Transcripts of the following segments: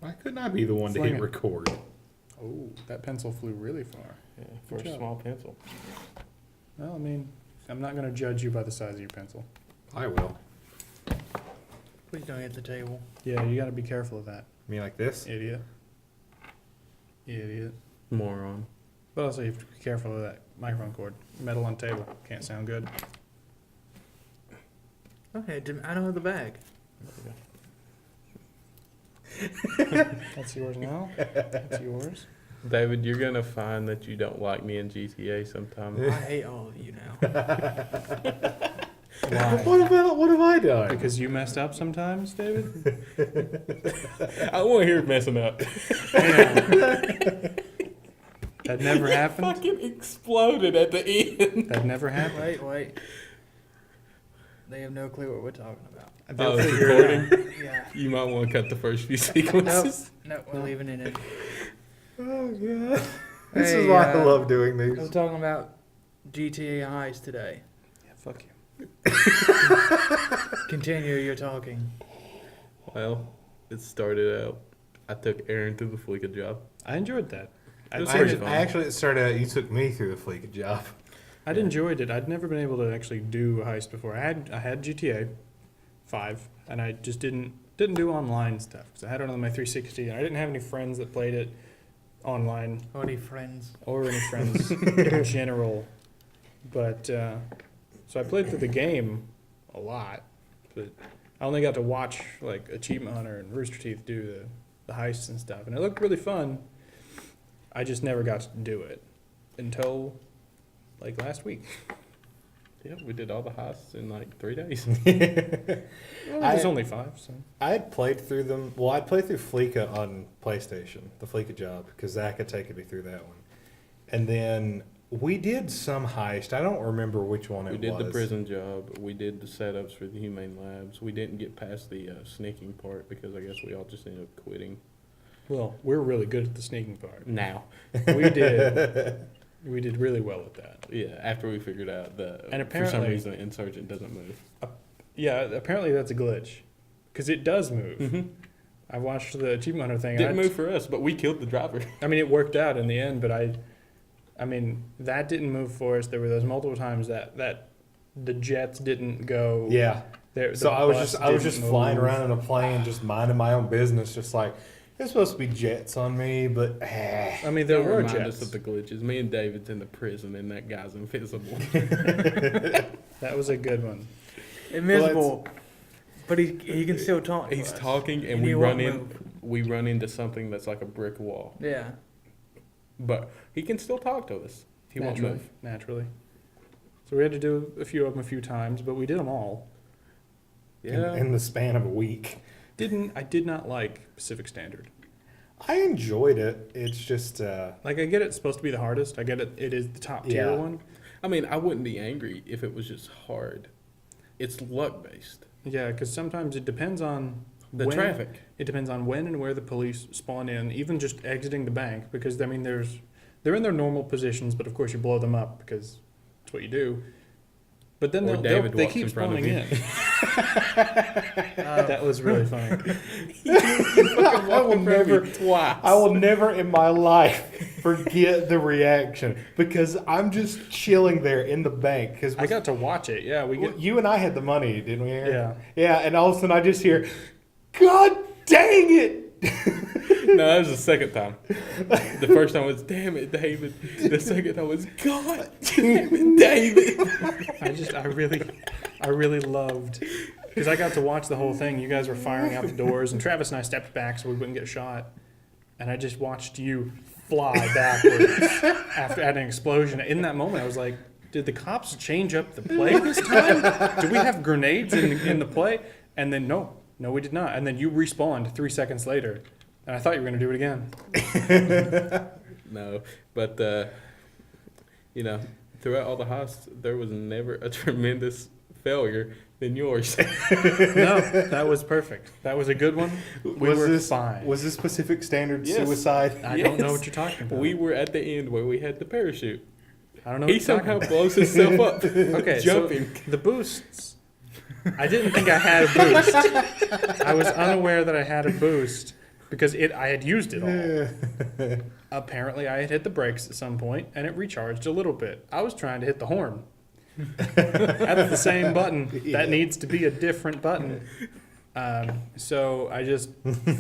Why couldn't I be the one to Fling hit it. record? Oh, that pencil flew really far. Yeah, for Good a job. small pencil. Well, I mean, I'm not going to judge you by the size of your pencil. I will. Please don't hit the table. Yeah, you got to be careful of that, Me like this? idiot. Idiot. Moron. But also, you have to be careful of that microphone cord. Metal on table. Can't sound good. Okay, I don't have the bag. That's yours now. That's yours. David, you're gonna find that you don't like me in GTA sometime. I hate all of you now. Why? What have I done? Because you messed up sometimes, David? I want to hear it messing up. That never happened? Fucking exploded at the end. That never happened? Wait. They have no clue what we're talking about. Oh, it's figure it out. recording? Yeah. You might want to cut the first few Nope. sequences. No, we're leaving it in. Oh god. This Hey, is why I uh, love doing I was these. talking about GTA Heist today. Yeah, fuck you. Continue your talking. Well, it started out. I took Aaron through the Fleeka job. I enjoyed that. It was I pretty actually, fun. I actually it started out. You took me through the Fleeka job. I'd enjoyed it. I'd never been able to actually do a heist before. I had GTA 5, and I just didn't do online stuff because I had it on my 360, and I didn't have any friends that played it online Or any friends? or any friends in general. But so I played through the game a lot, but I only got to watch like Achievement Hunter and Rooster Teeth do the heists and stuff, and it looked really fun. I just never got to do it until like last week. Yeah, we did all the heists in like 3 days. Well, it was only 5, so. I had played through them. Well, I played through Fleeka on PlayStation, the Fleeka job, because Zach had taken me through that one. And then we did some heist. I don't remember which one We it did was. the prison job. We did the setups for the humane labs. We didn't get past the sneaking part because I guess we all just ended up quitting. Well, we're really good at the sneaking part. Now. We did. We did really well at that. Yeah, after we figured out that And for some apparently- reason the insurgent doesn't move. Yeah, apparently that's a glitch, because it does move. Mm-hmm. I watched the Achievement Hunter thing. Didn't I move for us, but we killed the driver. I mean, it worked out in the end, but I mean, that didn't move for us. There were those multiple times that the jets didn't go. Yeah. There, So the I was bus just didn't flying move. around in a plane, just minding my own business, just like there's supposed to be jets on me, but I mean, there Don't were remind jets. us of the glitches. Me and David's in the prison, and that guy's invisible. That was a good one. Invisible. But he can still talk. to He's us. talking, and And we he run won't in. move. We run into something that's like a brick wall, Yeah. but he can still talk to us. He won't naturally, move. naturally. So we had to do a few of them a few times, but we did them all. Yeah. in the span of a week. I did not like Pacific Standard. I enjoyed it. It's just Like, I get it's supposed to be the hardest. I get it. It is the top tier Yeah. one. I mean, I wouldn't be angry if it was just hard. It's luck based. Yeah, because sometimes it depends on The when, traffic. It depends on when and where the police spawn in, even just exiting the bank. Because I mean, they're in their normal positions, but of course you blow them up because it's what you do. But then Or David they walks keep in front of spawning you. in. That was really funny. I will never twice. I will never in my life forget the reaction because I'm just chilling there in the bank because I got to watch it. Yeah, we get. you and I had the money, didn't we? Aaron? Yeah. Yeah, and all of a sudden I just hear, "God dang it!" No, that was the second time. The first time was, damn it, David. The second time was, God damn it, David. I really loved, because I got to watch the whole thing. You guys were firing out the doors, and Travis and I stepped back so we wouldn't get shot. And I just watched you fly backwards after an explosion. In that moment, I was like, did the cops change up the play this time? Do we have grenades in the play? And then, no, we did not. And then you respawned 3 seconds later. And I thought you were going to do it again. No, but, throughout all the heists, there was never a tremendous failure than yours. No, that was perfect. That was a good one. We were fine. Was this Pacific Standard Yes. suicide? I don't know Yes. what you're talking about. We were at the end where we had the parachute. I don't know what He you're talking somehow about. blows himself up. Okay, jumping. so the boosts. I didn't think I had a boost. I was unaware that I had a boost because I had used it all. Apparently, I had hit the brakes at some point, and it recharged a little bit. I was trying to hit the horn. That's the same button. That needs to be a different button. So I just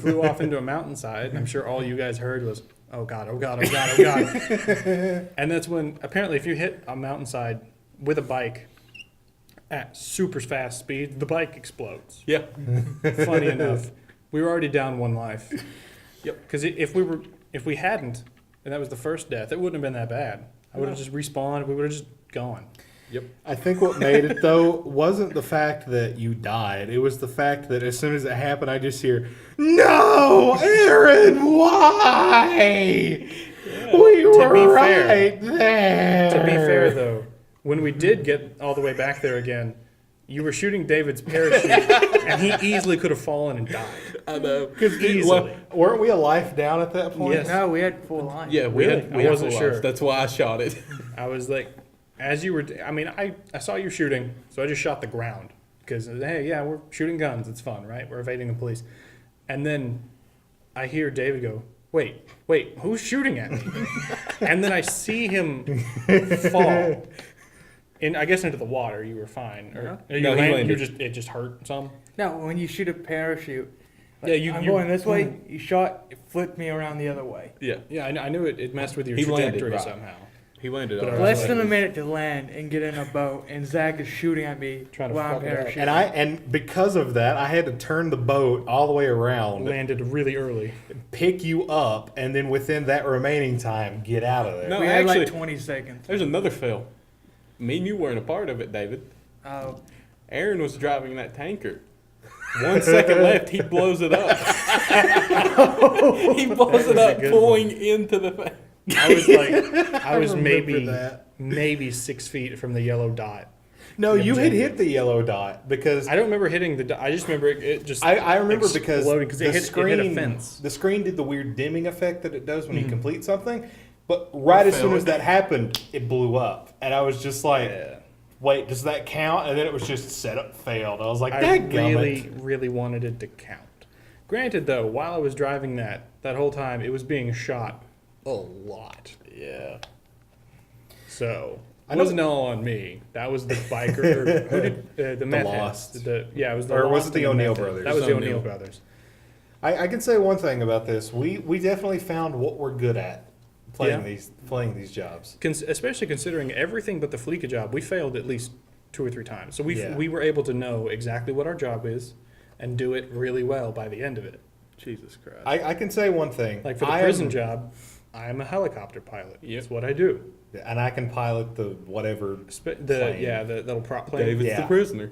flew off into a mountainside. I'm sure all you guys heard was, "Oh God, oh God, oh God, oh God." And that's when, apparently, if you hit a mountainside with a bike at super fast speed, the bike explodes. Yeah. Funny enough, we were already down one life. Yep. Because if we hadn't, and that was the first death, it wouldn't have been that bad. I would have just respawned. We would have just gone. Yep. I think what made it though wasn't the fact that you died. It was the fact that as soon as it happened, I just hear, "No, Aaron, why? We were be right there." To be fair, though, when we did get all the way back there again, you were shooting David's parachute, and he easily could have fallen and died. I know. Easily. Weren't we a life down at that point? Yes. No, we had 4 lines. Yeah, we Really? had. I We wasn't had sure. sure. That's why I shot it. I was like, as you were, I mean, I saw you shooting, so I just shot the ground. Because, hey, yeah, we're shooting guns. It's fun, right? We're evading the police. And then I hear David go, wait, who's shooting at me? And then I see him fall. I guess into the water. You were fine. Or, No, you he landed. it just hurt some. No, when you shoot a parachute, like, Yeah, I'm you- going this way, you shot, it flipped me around the other way. Yeah. Yeah, I knew it messed with your He landed, trajectory right. somehow. He landed. But all I right. was Less than a minute to land and get in a boat, and Zach is shooting at me Trying to while I'm fuck it up. parachuting. And because of that, I had to turn the boat all the way around, Landed really early. pick you up, and then within that remaining time, get out of there. No, we had actually, like 20 seconds. there's another fail. Me and you weren't a part of it, David. Oh, Aaron was driving that tanker. 1 second left, he blows it up. He blows it a up, good pulling into the thing. I was like, I was remember maybe 6 feet from the yellow dot. No, you had Objective. hit the yellow dot because I don't remember hitting the dot. I just remember it just. I remember because exploded 'cause the it hit screen a fence. the screen did the weird dimming effect that it does when you complete something, but right as soon as that happened, it blew up, and I was just like, Yeah. "Wait, does that count?" And then it was just setup failed. I was like, I "Dadgummit." really wanted it to count. Granted, though, while I was driving that whole time, it was being shot a lot. Yeah. So I it know- wasn't all on me. That was the biker. Or who did the meth heads. Lost. Yeah, it was the Or was Lost it the and O'Neill meth heads. brothers? That was the O'Neill. O'Neill brothers. I can say one thing about this: we definitely found what we're good at playing Yeah. these jobs. Especially considering everything but the Fleeca job, we failed at least 2 or 3 times. So Yeah. we were able to know exactly what our job is and do it really well by the end of it. Jesus Christ. I can say one thing: Like for the I prison am- job, I am a helicopter pilot. Yep. That's what I do. and I can pilot the whatever. The Plane. the little prop plane. David's Yeah. the prisoner.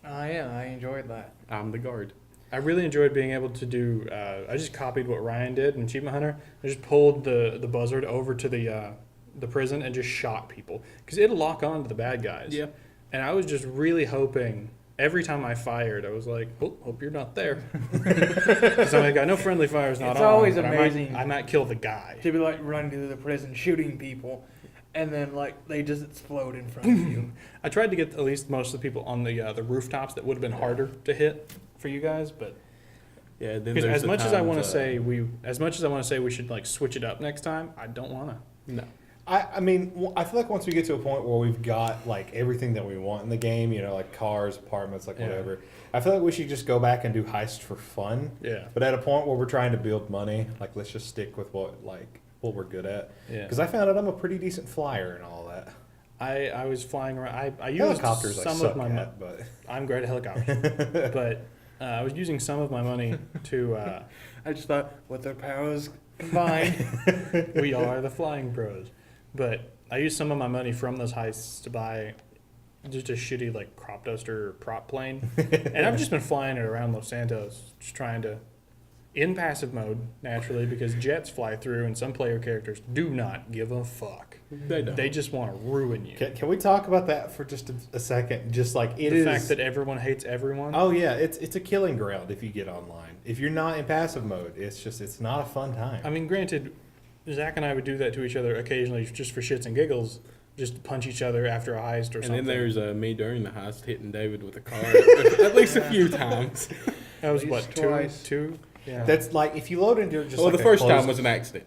yeah, I enjoyed that. I'm the guard. I really enjoyed being able to do. I just copied what Ryan did in Achievement Hunter. I just pulled the buzzard over to the prison and just shot people because it'll lock on to the bad guys. Yeah. And I was just really hoping. Every time I fired, I was like, "Oh, hope you're not there." Because I'm like, I know friendly fire is not It's on. always but amazing. I might kill the guy. To be like running through the prison, shooting people, and then like they just explode in front of you. I tried to get at least most of the people on the rooftops that would have been harder to hit for you guys, but Yeah. Then because there's as the much as I times, want to say we should like switch it up next time, I don't want to. No. I mean, I feel like once we get to a point where we've got like everything that we want in the game, you know, like cars, apartments, like Yeah. whatever. I feel like we should just go back and do Heist for fun. Yeah. But at a point where we're trying to build money, like let's just stick with what we're good at. Yeah. Because I found out I'm a pretty decent flyer and all that. I was flying around. I used Helicopters I some suck of my money. at, but I'm great at helicopters, but I was using some of my money to. I just thought, with their powers combined, We are the flying pros, but I used some of my money from those heists to buy just a shitty like crop duster prop plane, and I've just been flying it around Los Santos, just trying to, in passive mode naturally, because jets fly through and some player characters do not give a fuck. They don't. They just want to ruin you. can we talk about that for just a second? Just like The fact that everyone hates everyone. Oh yeah, it's a killing ground if you get online. If you're not in passive mode, it's not a fun time. I mean, granted, Zach and I would do that to each other occasionally just for shits and giggles, just to punch each other after a heist or And something. then there's me during the heist hitting David with a car at least a few times. That was At what, least two? twice. Two? Yeah. That's like if you load into just Well, like the a first closed, time was an accident.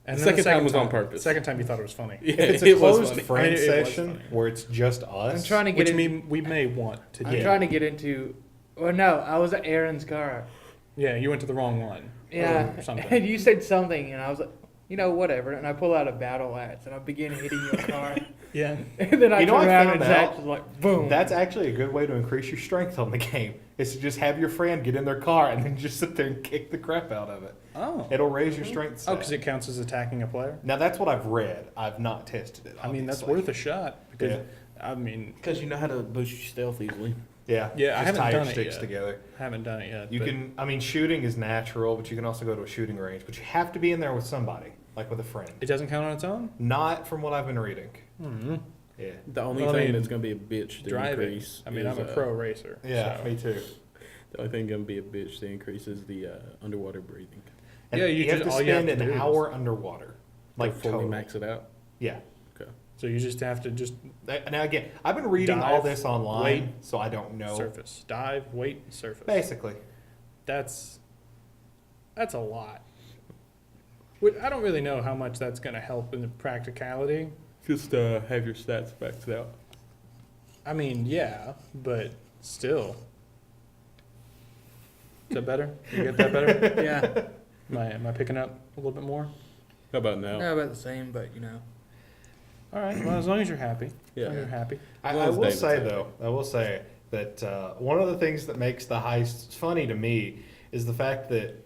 And The then second time was on purpose. Second time you thought it was funny. Yeah, if it's a it was closed funny. friend I mean, it was session funny. where it's just us. I'm trying to get Which in, we may want to I'm do. trying to get into. Well, no, I was at Aaron's car. Yeah, you went to the wrong one. Yeah, Or something. and you said something, and I was like, whatever. And I pull out a battle axe, and I begin hitting your car. Yeah. And then I You know, turn I around found and Zach out was like, boom. That's actually a good way to increase your strength on the game. Is to just have your friend get in their car and then just sit there and kick the crap out of it. Oh. It'll raise your strength. Oh, stat. because it counts as attacking a player? Now that's what I've read. I've not tested it. I mean, that's obviously. worth a shot. Because, Yeah. I mean, Because you know how to boost your stealth easily. Yeah. Yeah, I just haven't tie your done it sticks yet. together. I haven't done it yet. You but can. I mean, shooting is natural, but you can also go to a shooting range. But you have to be in there with somebody, like with a friend. It doesn't count on its own? Not from what I've been reading. Mm-hmm. Yeah. The only Well, I thing mean, that's going to be a bitch to Driving. increase. I mean, is, I'm a pro racer. Yeah. so- Me too. The only thing going to be a bitch to increase is the underwater breathing. And Yeah, you, you have just- to all you have spend to an do is- hour underwater, like Like fully total. max it out. Yeah. So you just have to just Now again, I've been reading all Dive, this online, wait, so I don't know. surface. Dive, wait, surface. Basically, That's a lot. I don't really know how much that's going to help in the practicality. Just have your stats maxed out. I mean, yeah, but still. Is that better? You get that better? yeah. Am I picking up a little bit more? How about now? No, about the same, but All right. Well, as long as you're happy. Yeah. As long as you're happy. I well as will David say said. though, I will say that one of the things that makes the heists funny to me is the fact that.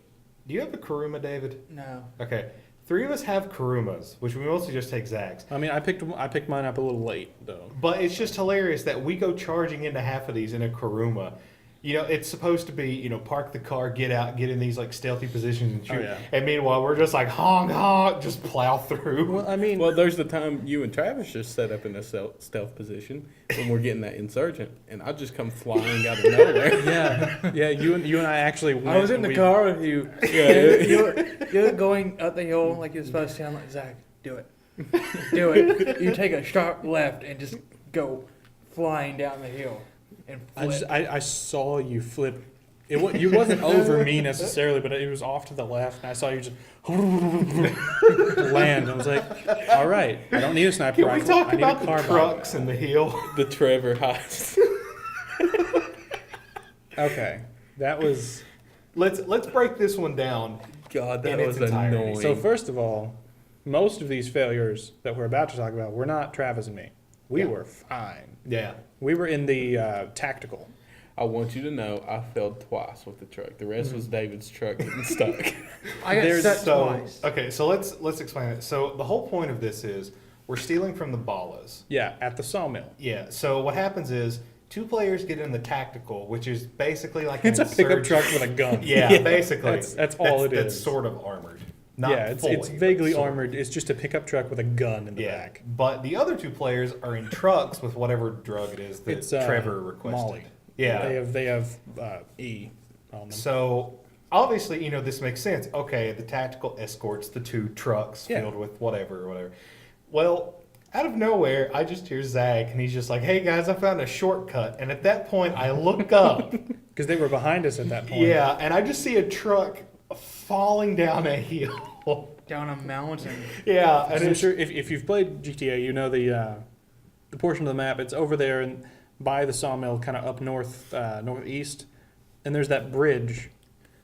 Do you have a Kuruma, David? no. Okay, 3 of us have Kurumas, which we mostly just take Zags. I mean, I picked mine up a little late though. But it's just hilarious that we go charging into half of these in a Kuruma. You know, it's supposed to be, park the car, get out, get in these like stealthy positions and shoot. Oh, yeah. And meanwhile, we're just like honk honk, just plow through. Well, I mean, Well, there's the time you and Travis just set up in a stealth position when we're getting that insurgent, and I just come flying out of nowhere. yeah. You and I actually went. I was in and the we- car with you. Yeah. You're going up the hill like you're supposed to. I'm like, Zach, do it. Do it. You take a sharp left and just go flying down the hill. And flip. I saw you flip. You wasn't over me necessarily, but it was off to the left, and I saw you just land. I was like, all right, I don't need a sniper Can we rifle. talk I need about a the car trucks and the hill? The Trevor heist. Okay, that was. Let's break this one down. God, In that its was entirety. annoying. So first of all, most of these failures that we're about to talk about were not Travis and me. We Yeah. were fine. Yeah. We were in the tactical. I want you to know I failed twice with the truck. The rest was David's truck getting stuck. I got there's- stuck twice. Okay, so let's explain it. So the whole point of this is we're stealing from the ballas. Yeah, at the sawmill. Yeah. So what happens is 2 players get in the tactical, which is basically like It's an a pickup insurgent- truck with a gun. Yeah, basically. That's all it That's is. sort of armored. Not Yeah, it's fully, vaguely but sort of. armored. It's just a pickup truck with a gun in the Yeah, back. but the other 2 players are in trucks with whatever drug it is that It's Trevor requested. Molly. Yeah. They have E on them. So obviously, this makes sense. Okay, the tactical escorts the 2 trucks Yeah. filled with whatever. Well, out of nowhere, I just hear Zach, and he's just like, "Hey guys, I found a shortcut." And at that point, I look up, Because they were behind us at that point. yeah, and I just see a truck falling down a hill. Down a mountain. Yeah, and And I'm it's sure if you've played GTA, you know the portion of the map. It's over there and by the sawmill, kind of up northeast, and there's that bridge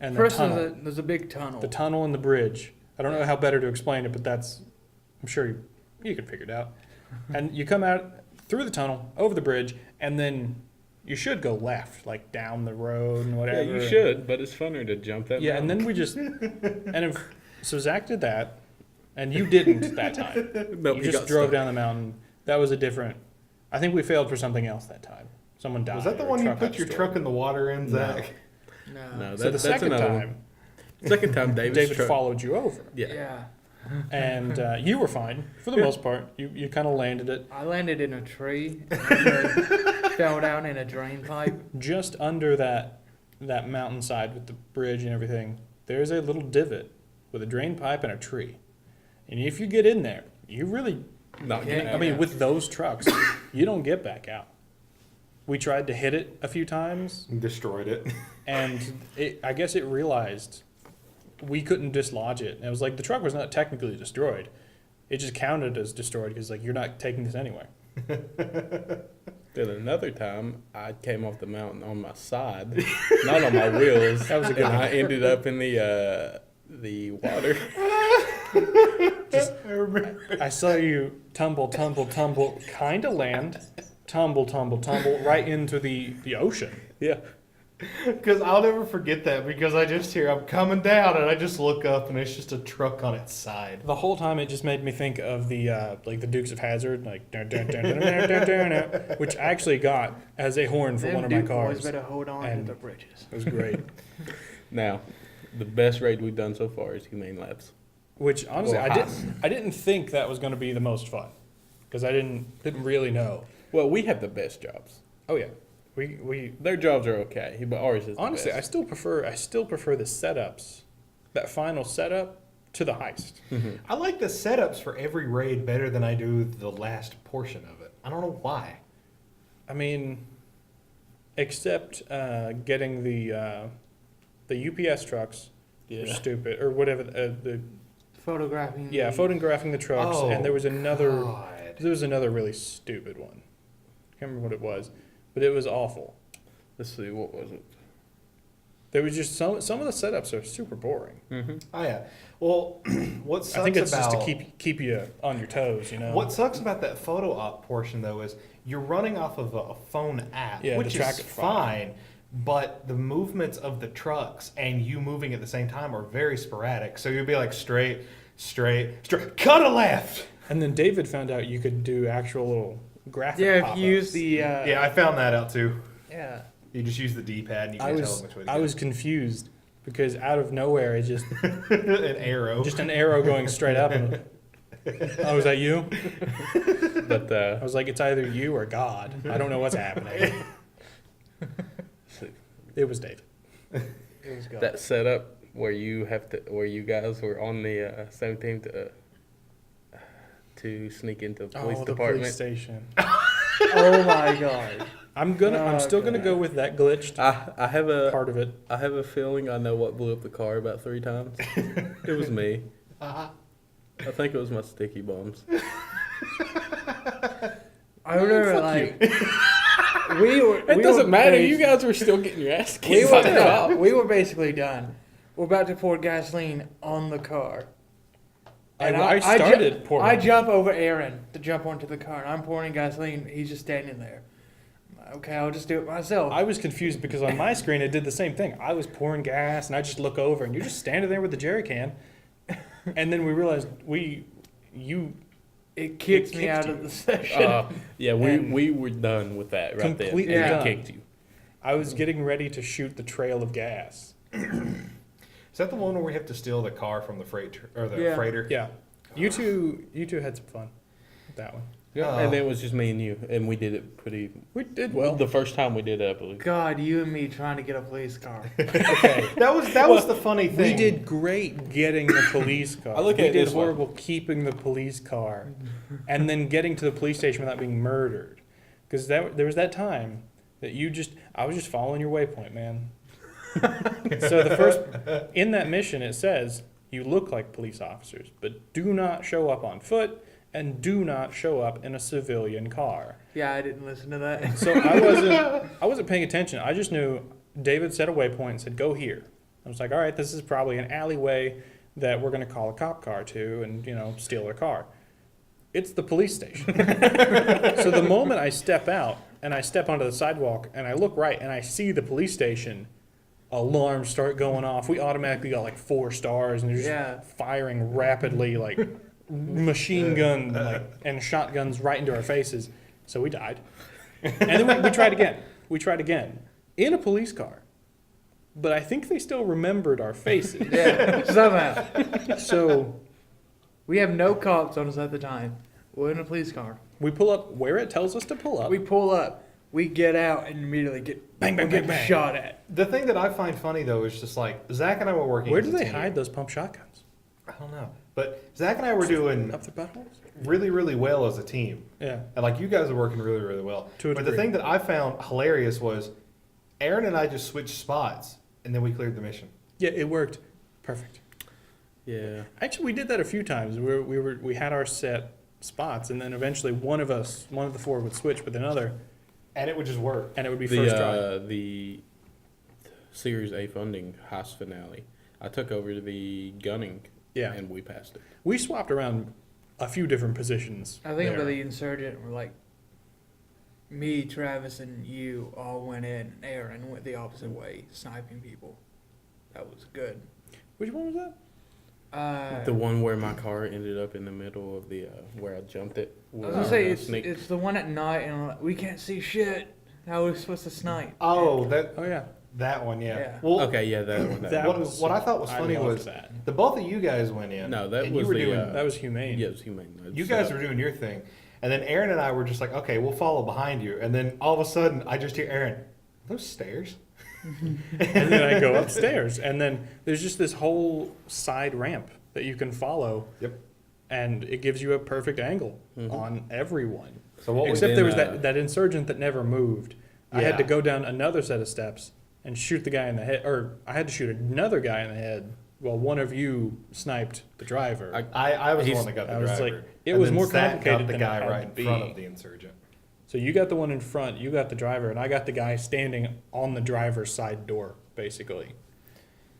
and the First, tunnel. there's a big tunnel. The tunnel and the bridge. I don't know how better to explain it, but that's I'm sure you can figure it out. And you come out through the tunnel, over the bridge, and then you should go left, like down the road and Yeah, whatever. you should, but it's funner to jump that. Yeah, and mountain. then we just so Zach did that, and you didn't that time. Nope, You he just got drove stuck. down the mountain. That was a different. I think we failed for something else that time. Someone died. was that the or a one you truck got put your destroyed. truck in the water in, Zach? no. No, So the that's second another one. time, Second time, David's David truck. followed you over, Yeah. Yeah. and you were fine for the most part. You kind of landed it I landed in a tree and then fell down in a drain pipe. just under that mountainside with the bridge and everything. There's a little divot with a drain pipe and a tree, and if you get in there, you really. Not Yeah, getting I out. mean, with those trucks, you don't get back out. We tried to hit it a few times, Destroyed it. and I guess it realized we couldn't dislodge it. And it was like the truck was not technically destroyed. It just counted as destroyed because like you're not taking this anywhere. Then another time, I came off the mountain on my side, not on my wheels. That was a good and one. I ended up in the water. I saw you tumble, kind of land, tumble, right into the ocean. Yeah. Because I'll never forget that because I just hear I'm coming down and I just look up and it's just a truck on its side. The whole time it just made me think of the like the Dukes of Hazzard, like dun, dun, dun, dun, dun, dun, dun, dun, which I actually got as a horn for Them one of my Duke boys cars. better hold on And- to the bridges. It was great. Now, the best raid we've done so far is Humane Labs. Which honestly, Or I didn't think that was going to be the most fun because I didn't really know. Well, we have the best jobs. Oh yeah, we Their jobs are okay, but ours is honestly the I still prefer the setups, that final setup to the heist. best. I like the setups for every raid better than I do the last portion of it. I don't know why. I mean, except getting the UPS trucks were Yeah. stupid or whatever the Photographing. yeah photographing the trucks Oh, and there was another God. really stupid one. I can't remember what it was, but it was awful. Let's see, what was it? There was just some of the setups are super boring. Mm-hmm. Oh yeah. Well, what sucks I think it's about just to keep you on your toes, you know. what sucks about that photo op portion though is you're running off of a phone app, Yeah, which the track is is fine. fine, but the movements of the trucks and you moving at the same time are very sporadic. So you'll be like straight, cut a left. And then David found out you could do actual little graphic. Yeah, if pop-ups. you use the. Yeah, I found that out too. Yeah. You just use the D-pad and you I can tell was them which way to I go. was confused because out of nowhere it just An arrow. just an arrow going straight up. And, oh, was that you? But I was like, it's either you or God. I don't know what's happening. It was David. It was good. that setup where you guys were on the same team to sneak into the police the department. police station. Oh my god. I'm still gonna go with that glitched I have a part of it. I have a feeling I know what blew up the car about 3 times. It was me. Uh-huh. I think it was my sticky bombs. I remember like we were. It we doesn't were matter. basi- You guys were still getting your ass We kicked by the were, cop. we were basically done. We're about to pour gasoline on the car. I started pouring. I jump over Aaron to jump onto the car, and I'm pouring gasoline. He's just standing there. Okay, I'll just do it myself. I was confused because on my screen it did the same thing. I was pouring gas and I just look over and you're just standing there with the jerry can. And then we realized it kicks me kicked out you. of the session. Yeah, And we were done with that right there. completely And done. it kicked you. I was getting ready to shoot the trail of gas. Is that the one where we have to steal the car from the Yeah. freighter? Yeah. You two had some fun with that one. Yeah, Oh. and it was just me and you, and we did it pretty We did well. The first time we did it, I believe. God, you and me trying to get a police car. Okay. That was the funny thing. We did great getting the police car. I look at we it did this way. horrible keeping the police car, and then getting to the police station without being murdered. Because there was that time that I was just following your waypoint, man. So in that mission it says you look like police officers, but do not show up on foot and do not show up in a civilian car. Yeah, I didn't listen to that. So I wasn't paying attention. I just knew David set a waypoint and said, go here. I was like, all right, this is probably an alleyway that we're going to call a cop car to and, steal their car. It's the police station. So the moment I step out and I step onto the sidewalk and I look right and I see the police station, alarms start going off. We automatically got like 4 stars and they're just Yeah. firing rapidly like machine gun and shotguns right into our faces. So we died. And then we tried again. We tried again in a police car. But I think they still remembered our faces. Yeah, somehow. So We have no cops on us at the time. We're in a police car. we pull up where it tells us to pull up. We pull up. We get out and immediately get Bang, bang, we're getting bang, bang. shot at. The thing that I find funny though is just like Zach and I were working. Where as do a they team. hide those pump shotguns? I don't know, but Zach and I were doing Up their buttholes? really, really well as a team, Yeah. and like you guys are working really, really well. To a But the degree. thing that I found hilarious was Aaron and I just switched spots, and then we cleared the mission. Yeah, it worked. Perfect. Yeah. Actually, we did that a few times. We had our set spots, and then eventually one of the four would switch with another, And it would just work. and it would be first try. The Series A funding Heist finale, I took over the gunning, Yeah, and we passed it. we swapped around a few different positions. I think there. for the Insurgent, we're like, me, Travis, and you all went in, and Aaron went the opposite way, sniping people. That was good. Which one was that? The one where my car ended up in the middle of the where I jumped it. I was gonna say it's the one at night, and I'm like, we can't see shit. How are we supposed to snipe? Oh, that Oh yeah, one, yeah. Yeah. Well, Okay, yeah, that one. That was- what I thought was funny loved was that. the both of you guys went in. No, that and was you were the, doing. That was humane. Yeah, it was humane. You guys were doing your thing, and then Aaron and I were just like, okay, we'll follow behind you. And then all of a sudden, I just hear Aaron, "Are those stairs?" And then I go upstairs, and then there's just this whole side ramp that you can follow. Yep. And it gives you a perfect angle Mhm. on everyone. So what Except then, there was that insurgent that never moved. I had Yeah. to go down another set of steps and shoot the guy in the head, or I had to shoot another guy in the head while one of you sniped the driver. I was the He's- one that got the I was driver. like, it And was then more Zach complicated got the than guy it had right to in front be. of the insurgent. So you got the one in front, you got the driver, and I got the guy standing on the driver's side door, basically.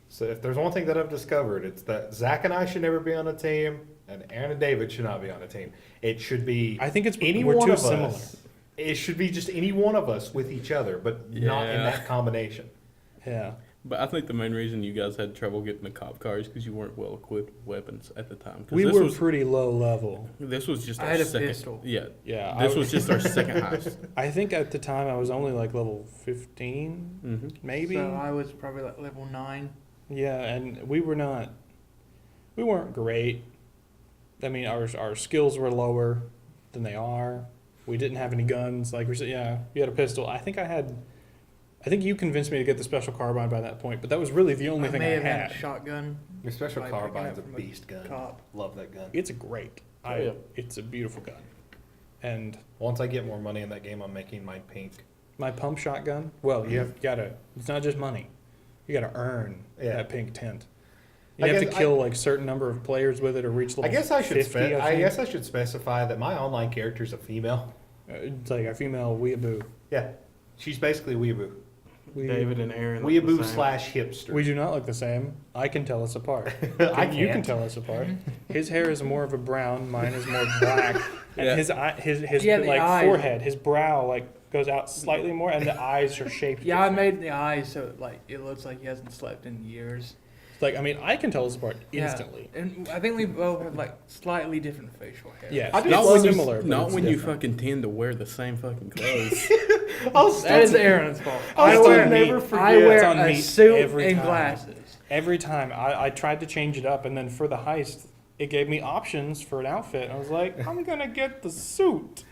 So if there's one thing that I've discovered, it's that Zach and I should never be on a team, and Aaron and David should not be on a team. It should be I think it's any we're one too of similar. us. It should be just any one of us with each other, but not in Yeah. that combination. Yeah. But I think the main reason you guys had trouble getting the cop cars because you weren't well equipped with weapons at the time. 'Cause We this were was, pretty low level. This was just I our had a second. pistol. Yeah, Yeah. this was just our second heist. I think at the time I was only like level 15, Mm-hmm. maybe. So I was probably like level 9. Yeah, and we weren't great. I mean, our skills were lower than they are. We didn't have any guns. Like we said, yeah, you had a pistol. I think you convinced me to get the special carbine by that point, but that was really the only thing I may have had. a shotgun. Your special By picking carbine's a up from a beast gun. cop. Love that gun. It's great. Oh, yeah. It's a beautiful gun. And Once I get more money in that game, I'm making mine pink. my pump shotgun, well, you have gotta, it's not just money. You gotta earn Yeah. that pink tint. You I have to guess kill like certain number of players with it or reach level I guess I should 50, I I think. guess I should specify that my online character is a female. It's like a female weeaboo. Yeah, she's basically a weeaboo. David and Aaron. look the Weeaboo same. slash hipster. We do not look the same. I can tell us apart. I You can can't. tell us apart. His hair is more of a brown. Mine is more black. And Yeah. his Yeah, the like eyes. forehead, his brow like goes out slightly more, and the eyes are shaped. Yeah, I different. made the eyes so like it looks like he hasn't slept in years. Like I mean, I can tell us apart Yeah. instantly. And I think we both have like slightly different facial hair. Yeah, I just Not love when, similar. you, but not it's when you different. fucking tend to wear the same fucking clothes. That is Aaron's fault. I'll I still wear, never I forget. I wear It's on a me suit every and time. glasses. Every time I tried to change it up, and then for the heist, it gave me options for an outfit. I was like, I'm gonna get the suit,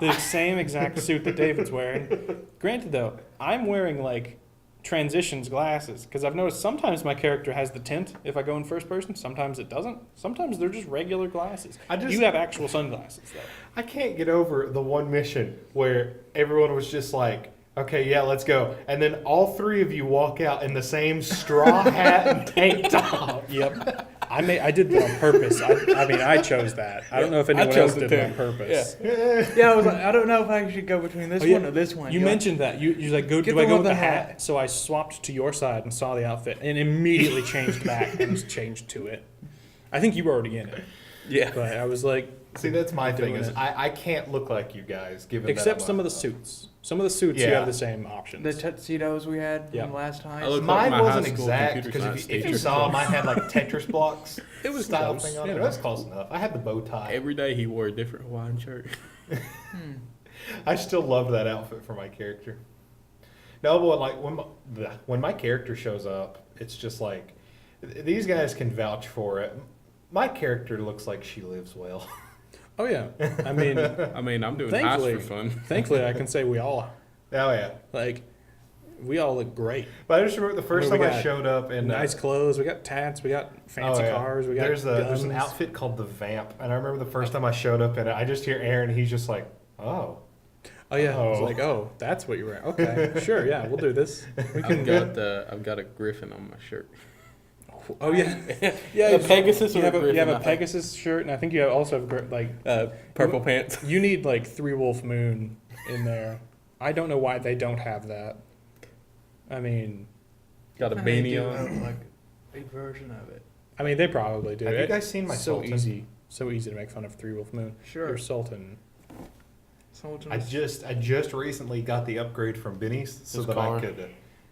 the same exact suit that David's wearing. Granted, though, I'm wearing like transitions glasses because I've noticed sometimes my character has the tint if I go in first person. Sometimes it doesn't. Sometimes they're just regular glasses. You have actual sunglasses though. I can't get over the one mission where everyone was just like, okay, yeah, let's go. And then all three of you walk out in the same straw hat and tank top. Yep. I did that on purpose. I mean, I chose that. I don't know if anyone chose else it did it too. on purpose. Yeah, I was like, I don't know if I should go between this Oh, yeah. one or this one. You You're like, mentioned that. You're like, Get do the I go one with the with the hat? hat. So I swapped to your side and saw the outfit and immediately changed back and was changed to it. I think you were already in it. Yeah. But I was like, See, that's my thing Doing is it. I can't look like you guys, given except that I'm some of a- the suits. Some of the suits you Yeah. have the same options. the tuxedos we had Yeah. from last time. I look like Mine my wasn't high school exact computer because science if you teacher. saw, mine had like Tetris blocks. It was style close, thing on you it. know. That's close enough. I had the bow tie. Every day he wore a different Hawaiian shirt. I still love that outfit for my character. No, but like when my character shows up, it's just like these guys can vouch for it. My character looks like she lives well. Oh yeah. I mean, I mean, I'm doing Thankfully- heist for fun. thankfully I can say we all Oh yeah. like we all look great. But I just remember the first I mean, we time I got showed up in Nice clothes. We got tats. We got fancy Oh, yeah. cars. We got there's an guns. outfit called the Vamp, and I remember the first time I showed up in it, I just hear Aaron. He's just like, oh. Oh yeah. I was Oh. like, oh, that's what you're wearing. Okay, sure. Yeah, we'll do this. We can I've got a griffin on my shirt. Oh, Oh yeah, A Pegasus or you have a Griffin? you have I a think. Pegasus shirt, and I think you also have Purple pants. you need like 3 Wolf Moon in there. I don't know why they don't have that. I mean, Got a And they beanie do on. have, like a version of it. they probably do. Have you guys seen my so Sultan? so easy to make fun of 3 Wolf Moon. Sure. Your Sultan. I just recently got the upgrade from Benny's His car.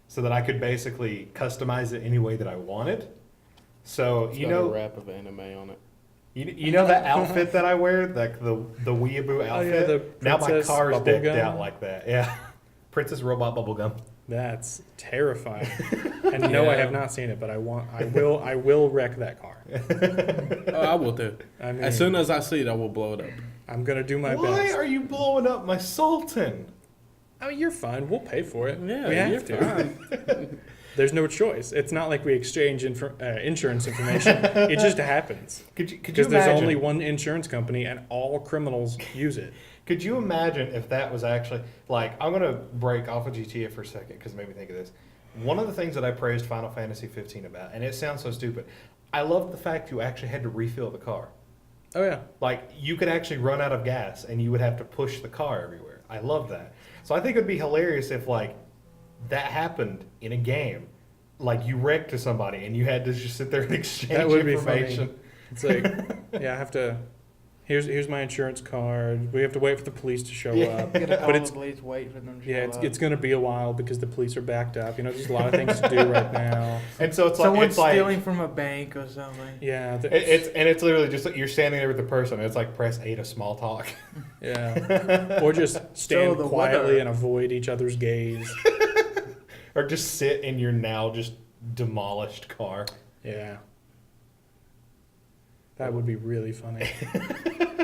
so that I could basically customize it any way that I wanted. So It's you got a know wrap of anime on it. you know that outfit that I wear, like the weeaboo outfit. the Now my Princess car's decked Bubblegum? out like that. Yeah, Princess Robot Bubblegum. That's terrifying. And no, I have not seen it, but I will wreck that car. Oh, I will too. I mean, As soon as I see it, I will blow it up. I'm gonna do my Why best. are you blowing up my Sultan? I mean, you're fine. We'll pay for it. Yeah, we have you're to. fine. There's no choice. It's not like we exchange insurance information. It just happens Could you because there's imagine? only one insurance company, and all criminals use it. Could you imagine if that was actually like? I'm gonna break off of GTA for a second because it made me think of this. One of the things that I praised Final Fantasy 15 about, and it sounds so stupid, I loved the fact you actually had to refill the car. Oh yeah. Like you could actually run out of gas and you would have to push the car everywhere. I love that. So I think it'd be hilarious if like that happened in a game, like you wrecked to somebody and you had to just sit there and exchange That would be information. funny. It's like, yeah, I have to. Here's my insurance card. We have to wait for the police to show Yeah. up. You gotta call But the it's police, wait for them to yeah, show up. it's gonna be a while because the police are backed up. You know, there's a lot of things to do right now. And so it's like Someone's it's like stealing from a bank or something. Yeah, it's literally just like you're standing there with the person. And it's like press A to small talk. yeah, or just stand the quietly weather. and avoid each other's gaze. Or just sit in your now just demolished car. Yeah, that would be really funny.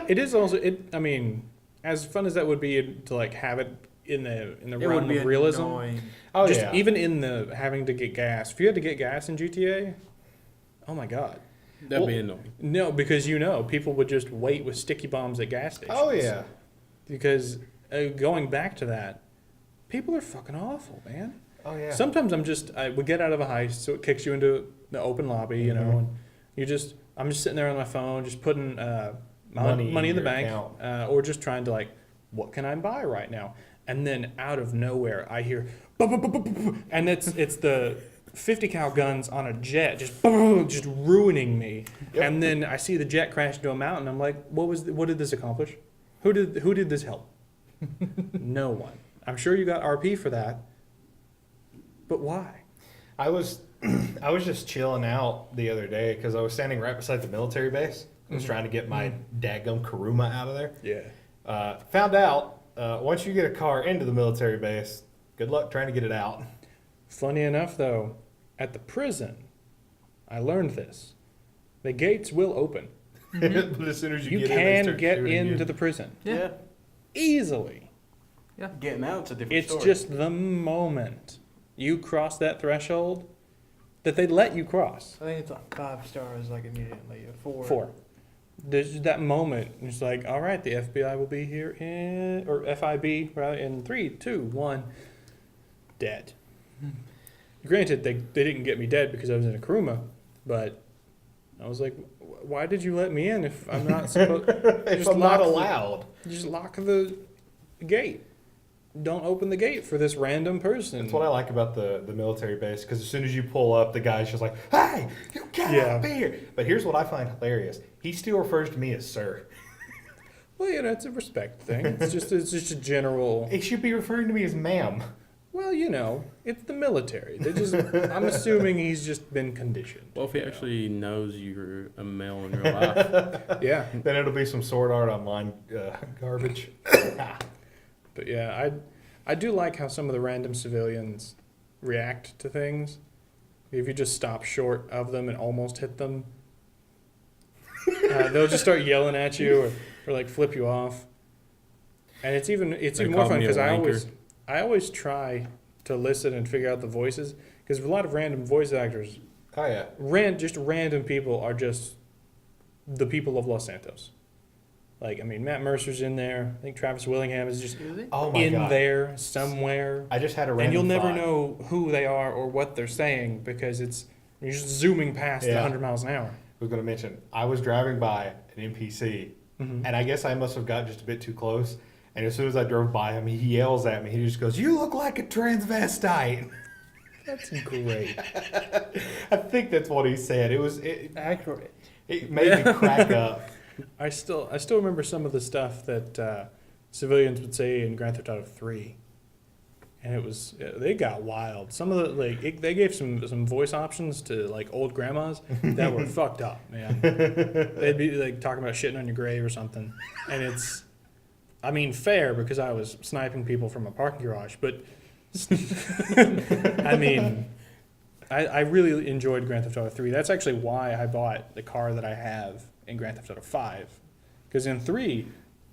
It is also I mean, as fun as that would be to like have it in the It would realm be of realism. annoying. Oh Just yeah. even in the having to get gas. If you had to get gas in GTA, oh my god. That'd be annoying. No, because people would just wait with sticky bombs at gas stations. Oh yeah. Because going back to that, people are fucking awful, man. Oh yeah. Sometimes we get out of a heist, so it kicks you into the open lobby, you know, and I'm just sitting there on my phone, just putting money in the your bank, account. or just trying to like, what can I buy right now? And then out of nowhere, I hear, "Bup, bup, bup, bup, bup, bup," and it's the 50 cal guns on a jet, just ruining me. Yep. And then I see the jet crash into a mountain. I'm like, what did this accomplish? Who did this help? No one. I'm sure you got RP for that, but why? I was just chilling out the other day because I was standing right beside the military base. I was trying to get my dadgum Karuma out of there. Yeah. Found out once you get a car into the military base, good luck trying to get it out. Funny enough, though, at the prison, I learned this. The gates will open. But as soon as You get in, they can start get shooting into you. the prison Yeah. easily. Getting out's a different It's story. just the moment you cross that threshold that they let you cross. I think it's like 5 stars, like immediately. A 4. 4. There's that moment. It's like, all right, the FBI will be here or FIB, rather, in 3, 2, 1, dead. Granted, they didn't get me dead because I was in a Kuruma, but I was like, why did you let me in if I'm not supposed? If Just I'm not lock the- allowed. Just lock the gate. Don't open the gate for this random person. That's what I like about the military base because as soon as you pull up, the guy's just like, "Hey, you cannot be here." But here's what I find hilarious: he still refers to me as sir. Well, you know, it's a respect thing. It's just a general. He should be referring to me as ma'am. Well, you know, it's the military. They just. I'm assuming he's just been conditioned. Well, if he actually knows you're a male in real life. Yeah, Then it'll be some Sword Art Online garbage. but yeah, I do like how some of the random civilians react to things. If you just stop short of them and almost hit them, they'll just start yelling at you or like flip you off. And it's even more call fun me a because wanker. I always try to listen and figure out the voices because a lot of random voice actors, Oh yeah. just random people are just the people of Los Santos. Like, I mean, Matt Mercer's in there. I think Travis Willingham is just Is it? Oh my in god. there somewhere. I just had a random And you'll never thought. know who they are or what they're saying because it's You're just zooming past Yeah. 100 miles an hour. I was going to mention, I was driving by an NPC, Mm-hmm. and I guess I must have got just a bit too close. And as soon as I drove by him, he yells at me. He just goes, "You look like a transvestite." That's great. I think that's what he said. It Accurate. made me crack up. I still remember some of the stuff that civilians would say in Grand Theft Auto 3. And they got wild. Some of the they gave some voice options to like old grandmas that were fucked up, man. They'd be like talking about shitting on your grave or something, and it's, I mean, fair because I was sniping people from a parking garage, but I mean, I really enjoyed Grand Theft Auto 3. That's actually why I bought the car that I have in Grand Theft Auto 5, because in 3.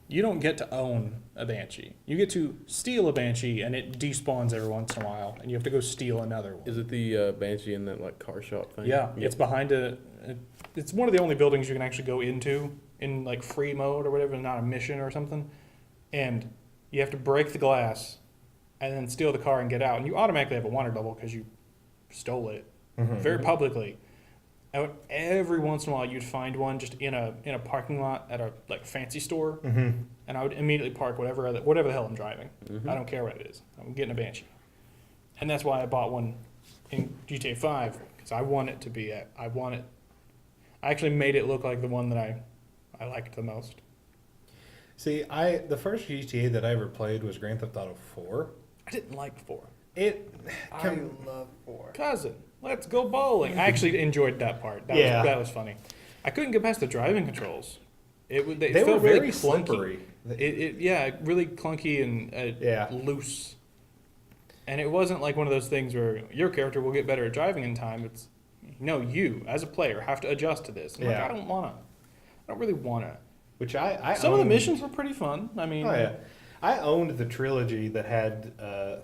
You don't get to own a Banshee. You get to steal a Banshee, and it despawns every once in a while, and you have to go steal another one. Is it the Banshee in that like car shop thing? Yeah, it's behind it's one of the only buildings you can actually go into in like free mode or whatever, not a mission or something. And you have to break the glass, and then steal the car and get out, and you automatically have a water double because you stole it very publicly. And every once in a while, you'd find one just in a parking lot at a like fancy store, and I would immediately park whatever the hell I'm driving. I don't care what it is. I'm getting a Banshee, and that's why I bought one in GTA 5 because I want it to be I actually made it look like the one that I liked the most. See, the first GTA that I ever played was Grand Theft Auto 4. I didn't like 4. I love 4. Cousin, let's go bowling. I actually enjoyed that part. That was funny. I couldn't get past the driving controls. They They felt were very really clunky. slippery. Really clunky and loose. And it wasn't like one of those things where your character will get better at driving in time. It's you as a player have to adjust to this. I'm like, I don't really wanna. Which I Some of the owned. missions were pretty fun. I mean, Oh yeah, I owned the trilogy that had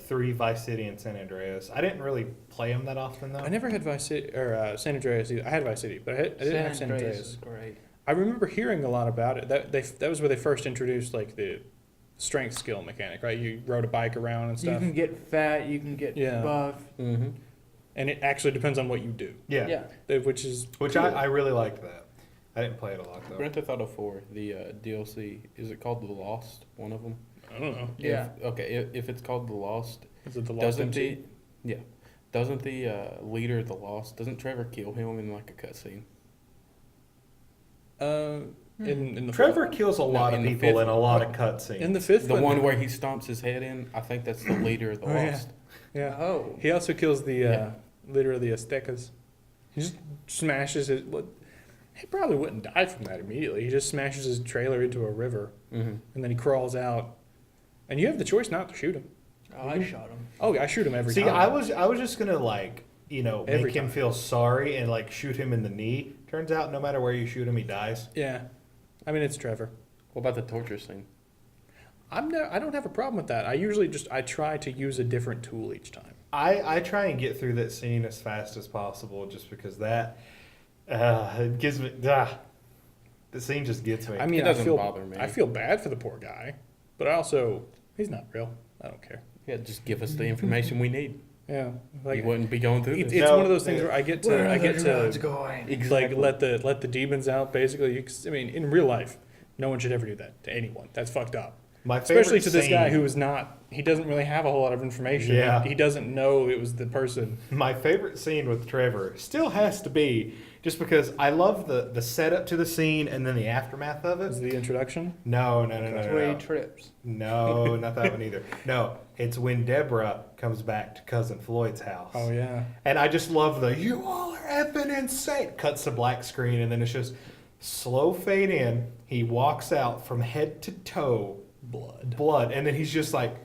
3 Vice City and San Andreas. I didn't really play them that often though. I never had Vice City or San Andreas either. I had Vice City, but I didn't have San Andreas. Is great. I remember hearing a lot about it. That was where they first introduced like the strength skill mechanic, right? You rode a bike around and You stuff, can get fat. You can get buff. Mm-hmm. and it actually depends on what you do. Yeah, Which which cool. I really liked that. I didn't play it a lot though. Grand Theft Auto 4, the DLC, is it called The Lost? One of them. I don't know. Yeah. If it's called The Lost, Is it the Lost doesn't MC? doesn't the leader of The Lost, doesn't Trevor kill him in like a cutscene? In the Trevor fourth kills a lot of in the people fifth in a lot of one. cutscenes. in the fifth The one, one where he stomps his head in, I think that's the leader of The Oh, yeah. Lost. yeah. Oh. He also kills the Yeah. leader of the Aztecas. He just smashes it. He probably wouldn't die from that immediately. He just smashes his trailer into a river, Mm-hmm. and then he crawls out. And you have the choice not to shoot him. Oh, I shot him. Oh, I shoot him every See, time. I was just gonna Every make him time. feel sorry and like shoot him in the knee. Turns out, no matter where you shoot him, he dies. Yeah, I mean it's Trevor. What about the torture scene? I don't have a problem with that. I usually I try to use a different tool each time. I try and get through that scene as fast as possible, just because that it gives me the scene just gets me. I mean, It doesn't I feel bother me. I feel bad for the poor guy, but also he's not real. I don't care. Yeah, just give us the information we need. Yeah, You wouldn't be going through It's this. No, one of those things where I get to going? like let the demons out. Basically, I mean, in real life, no one should ever do that to anyone. That's fucked up. My favorite Especially to this scene- guy who is not. He doesn't really have a whole lot of information. Yeah. He doesn't know it was the person. My favorite scene with Trevor still has to be just because I love the setup to the scene and then the aftermath of Is it. the introduction? No. That's where he trips. No, not that one either. No, it's when Deborah comes back to Cousin Floyd's house. Oh yeah. And I just love "you all are effing insane." Cuts to black screen and then it's just slow fade in. He walks out from head to toe, blood, and then he's just like.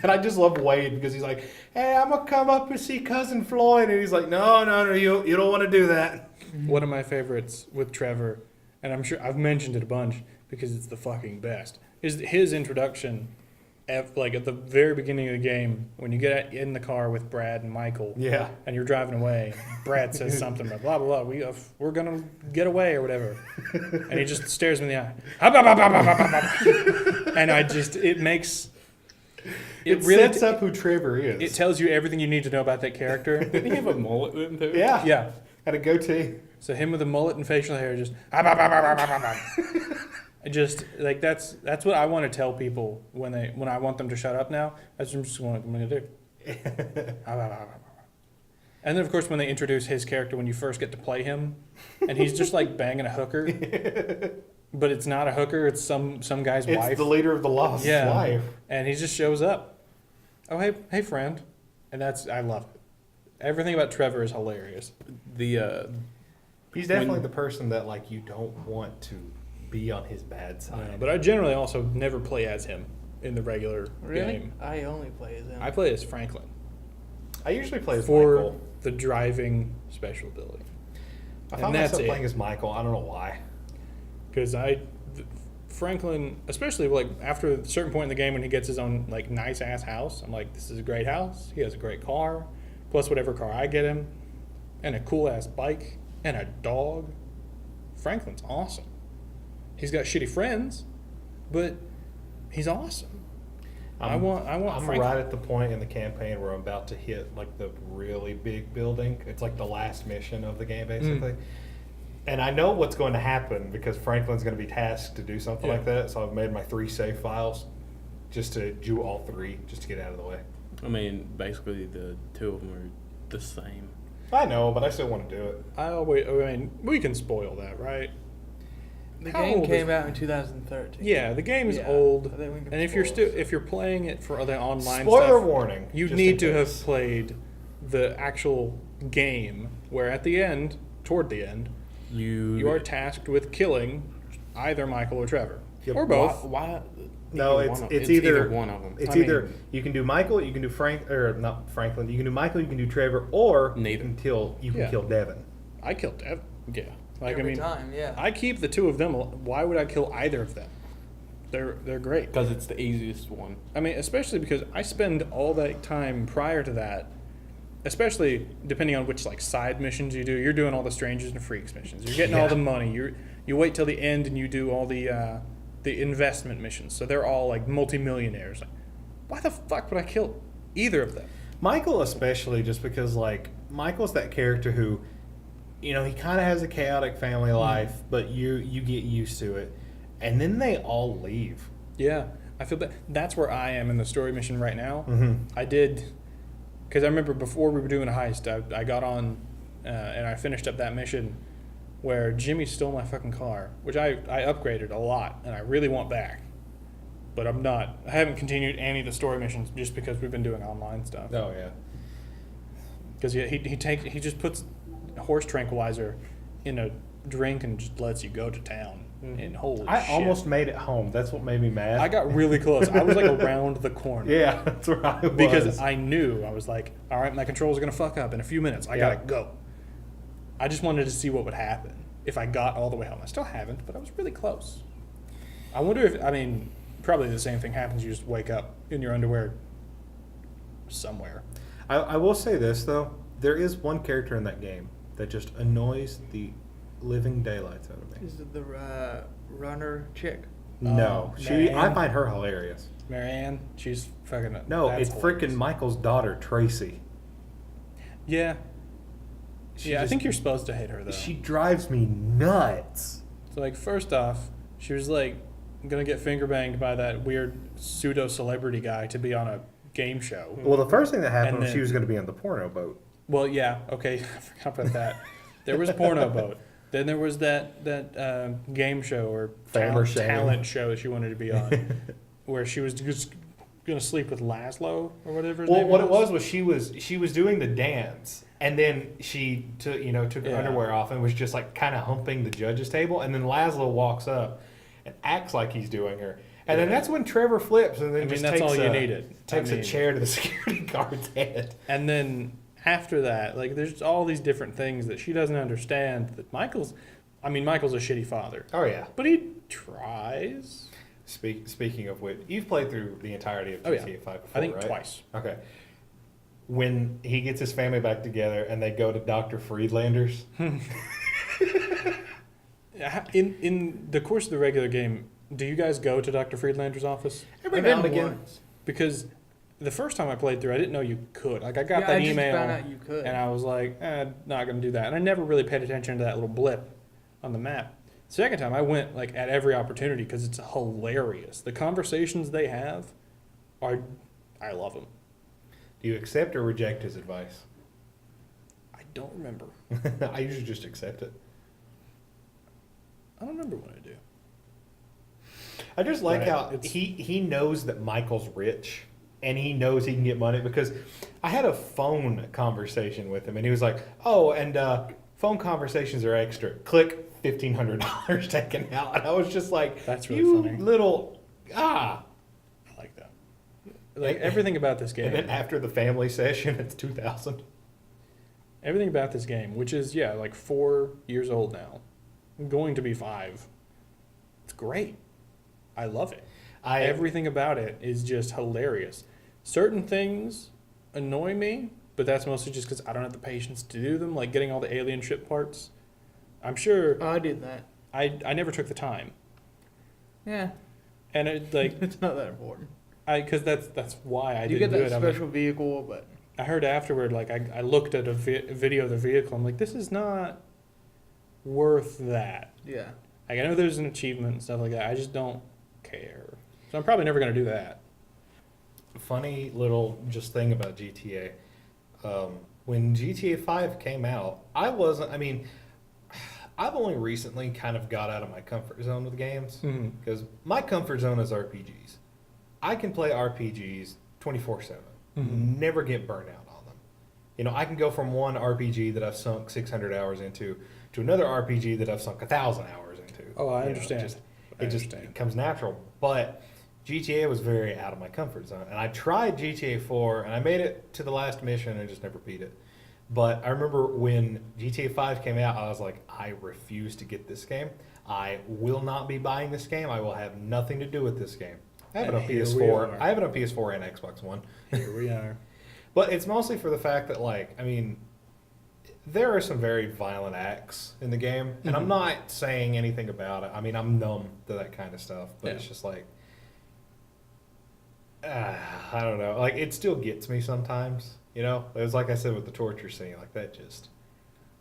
And I just love Wade because he's like, "Hey, I'm gonna come up and see Cousin Floyd," and he's like, "No, you don't want to do that." One of my favorites with Trevor, and I'm sure I've mentioned it a bunch because it's the fucking best, is his introduction at the very beginning of the game when you get in the car with Brad and Michael. Yeah. And you're driving away. Brad says something about blah blah blah. We're gonna get away or whatever, and he just stares me in the eye. And it makes It really sets up who Trevor is. It tells you everything you need to know about that character. Didn't he have a mullet with him too? yeah. Yeah. Had a goatee. So him with a mullet and facial hair, just just like that's what I want to tell people when I want them to shut up now. That's just what I'm gonna do. And then of course when they introduce his character when you first get to play him, and he's just like banging a hooker, but it's not a hooker. It's some guy's It's wife. the leader of the Lost wife. And he just shows up. Oh hey friend, and I love it. Everything about Trevor is hilarious. He's definitely the person that like you don't want to be on his bad side. But I generally also never play as him in the regular Really? game. I only play as him. I play as Franklin I usually play as for Michael. the driving special ability. I and found that's myself it. playing as Michael. I don't know why. Because Franklin, especially like after a certain point in the game when he gets his own like nice ass house, I'm like, this is a great house. He has a great car, plus whatever car I get him, and a cool ass bike and a dog. Franklin's awesome. He's got shitty friends, but he's awesome. I want I'm Franklin. right at the point in the campaign where I'm about to hit like the really big building. It's like the last mission of the game, basically. And I know what's going to happen because Franklin's going to be tasked to do something Yeah. like that. So I've made my 3 save files just to do all 3, just to get out of the way. I mean, basically the two of them are the same. I know, but I still want to do it. I mean, we can spoil that, right? The How game old came is- out in 2013. Yeah, the game is Yeah, old, I think we can and if you're spoil it. if you're playing it for the online Spoiler stuff, warning. you just need in to have case. played the actual game, where at the end, toward the end, you are tasked with killing either Michael or Trevor, Yep. or both. Why? No, it's either one of them. It's I either mean- you can do Michael, you can do not Franklin. You can do Michael, you can do Trevor, or Neither. you can Yeah. kill Devin. I killed Devin. Yeah, like Every I mean, time, yeah. I keep the two of them. Why would I kill either of them? They're great. Because it's the easiest one. I mean, especially because I spend all that time prior to that, especially depending on which like side missions you do. You're doing all the strangers and freaks missions. You're getting all the money. You wait till the end and you do all the investment missions. So they're all like multimillionaires. Like, why the fuck would I kill either of them? Michael especially, just because like Michael's that character who, you know, he kind of has a chaotic family life, but you get used to it, and then they all leave. Yeah, I feel that that's where I am in the story mission right now. Mm-hmm. I did, because I remember before we were doing a heist, I got on and I finished up that mission where Jimmy stole my fucking car, which I upgraded a lot and I really want back. But I haven't continued any of the story missions just because we've been doing online stuff. Oh yeah. Because he just puts horse tranquilizer in a drink and just lets you go to town. And holy I shit. almost made it home. That's what made me mad. I got really close. I was like around the corner. yeah, that's where I was. Because I knew, I was like, all right, my controls are going to fuck up in a few minutes. I got to go. I just wanted to see what would happen if I got all the way home. I still haven't, but I was really close. I wonder if, I mean, probably the same thing happens. You just wake up in your underwear somewhere. I will say this, though. There is one character in that game that just annoys the living daylights out of me. Is it the runner chick? No. I Marianne? find her hilarious. Marianne, she's fucking. No, that's it's hilarious. freaking Michael's daughter, Tracy. Yeah. She I just- think you're supposed to hate her, though. She drives me nuts. So, like, first off, she was, like, going to get finger banged by that weird pseudo-celebrity guy to be on a game show. Well, the first thing that happened And was she then- was going to be on the porno boat. Well, yeah, okay, I forgot about that. There was Porno Boat. Then there was that game show or Fame or shame. talent show she wanted to be on, where she was just going to sleep with Laszlo or whatever his Well, name what it was she was doing the dance, and then she took her Yeah. underwear off and was just like kind of humping the judges table, and then Laszlo walks up and acts like he's doing her, and then Yeah. that's when Trevor flips, and then I mean, just that's takes all you a, needed. takes I a mean- chair to the security guard's head. And then after that, like, there's all these different things that she doesn't understand. That Michael's a shitty father, Oh yeah. but he tries. Speaking of which, you've played through the entirety of Oh, yeah. GTA 5 before, I think right? twice. Okay. When he gets his family back together and they go to Dr. Friedlander's. In the course of the regular game, do you guys go to Dr. Friedlander's office? Every I've now and been again. once. Because the first time I played through, I didn't know you could. Like, I got Yeah, that I just email, found out you could. and I was like, not going to do that. And I never really paid attention to that little blip on the map. Second time, I went, like, at every opportunity because it's hilarious. The conversations they have are, I love them. Do you accept or reject his advice? I don't remember. I usually just accept it. I don't remember what I do. I just like Right, how it's- he knows that Michael's rich and he knows he can get money because I had a phone conversation with him and he was like, "Oh, and phone conversations are extra. Click $1,500 taken out." And I was just like, That's really "You funny. little I like that. Like, everything about this And then game, after the family session, it's 2,000. everything about this game, which is, yeah, like 4 years old now, going to be 5. It's great. I love it. Everything about it is just hilarious. Certain things annoy me, but that's mostly just because I don't have the patience to do them, like getting all the alien ship parts. I'm sure I did that. I never took the time. Yeah, And it, like, it's not that important. because that's why I You didn't get do that it. I'm like, special vehicle, but I heard afterward, like, I looked at a video of the vehicle. I'm like, this is not worth that. yeah. Like, I know there's an achievement and stuff like that. I just don't care. So I'm probably never going to do that. Funny little just thing about GTA. When GTA 5 came out, I've only recently kind of got out of my comfort zone with games Mm-hmm. because my comfort zone is RPGs. I can play RPGs 24/7, Mhm. never get burnt out on them. You know, I can go from one RPG that I've sunk 600 hours into to another RPG that I've sunk 1,000 hours into. Oh, I You know, understand. I it just understand. comes natural. But GTA was very out of my comfort zone. And I tried GTA 4 and I made it to the last mission and just never beat it. But I remember when GTA 5 came out, I was like, I refuse to get this game. I will not be buying this game. I will have nothing to do with this game. I have it And on here we PS4. are. I have it on PS4 and Xbox One. Here we are. But it's mostly for the fact that, like, I mean, there are some very violent acts in the game, and I'm Mhm. not saying anything about it. I mean, I'm numb to that kind of stuff, but Yeah. it's just like, I don't know. Like, it still gets me sometimes, you know? It was like I said with the torture scene, like, that just,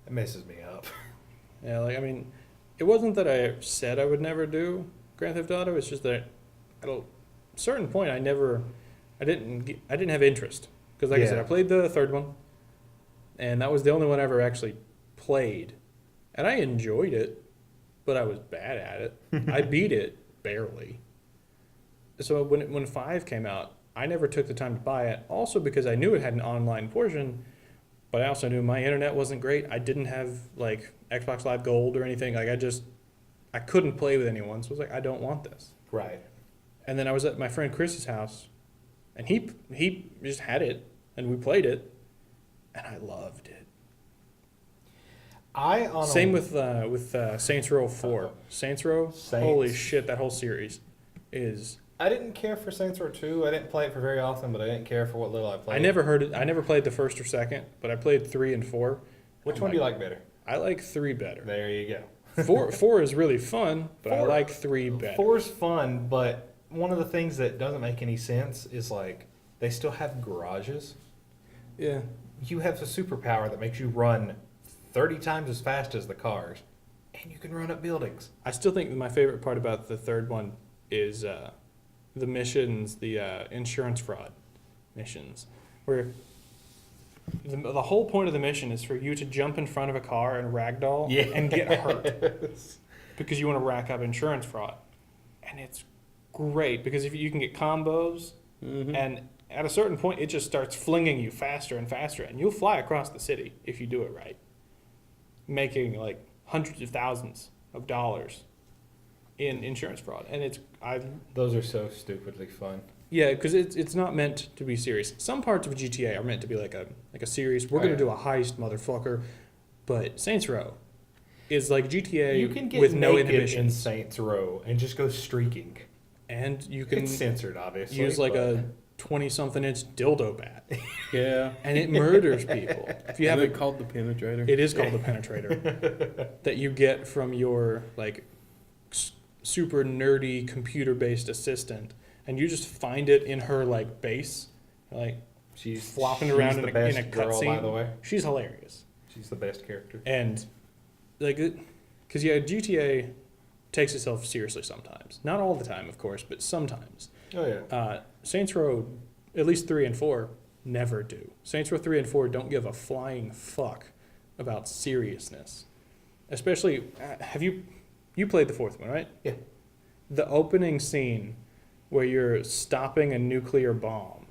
it messes me up. Yeah, like, I mean, it wasn't that I said I would never do Grand Theft Auto. It's just that at a certain point, I didn't have interest. Because, like I said, Yeah. I played the third one, and that was the only one I ever actually played. And I enjoyed it, but I was bad at it. I beat it barely. So when 5 came out, I never took the time to buy it. Also because I knew it had an online portion, but I also knew my internet wasn't great. I didn't have like Xbox Live Gold or anything. Like I couldn't play with anyone. So I was like, I don't want this. Right. And then I was at my friend Chris's house, and he just had it, and we played it, and I loved it. Same with Saints Row 4. Uh-oh. Saints Row, Saints. holy shit, that whole series is. I didn't care for Saints Row 2. I didn't play it for very often, but I didn't care for what little I played. I never heard it. I never played the first or second, but I played 3 and 4. Which I'm one do you like better? I like 3 better. There you go. 4 is really fun, but I 4 like 3 better. 4's fun, but one of the things that doesn't make any sense is like they still have garages. Yeah. You have a superpower that makes you run 30 times as fast as the cars, and you can run up buildings. I still think my favorite part about the third one is the missions, the insurance fraud missions, where the whole point of the mission is for you to jump in front of a car and ragdoll and get hurt because you want to rack up insurance fraud. And it's great because if you can get combos, and at a certain point it just starts flinging you faster and faster, and you'll fly across the city if you do it right, making like hundreds of thousands of dollars in insurance fraud. And Those are so stupidly fun. yeah, because it's not meant to be serious. Some parts of GTA are meant to be like a series. We're Oh, gonna yeah. do a heist, motherfucker. But Saints Row is like GTA You can get with no naked in inhibitions, Saints Row and just go streaking. and you can It's censored, obviously. use like but- a 20-something inch dildo bat, Yeah. and it murders people. If you have it it, called the penetrator. it is called the penetrator that you get from your like super nerdy computer-based assistant, and you just find it in her like base, Like She's flopping around the in a best girl, by cutscene. the way. She's hilarious. She's the best character. And like, because yeah, GTA takes itself seriously sometimes. Not all the time, of course, but sometimes. Oh yeah. Saints Row, at least 3 and 4, never do. Saints Row 3 and 4 don't give a flying fuck about seriousness. Especially, have you played the 4th one, right? Yeah. The opening scene where you're stopping a nuclear bomb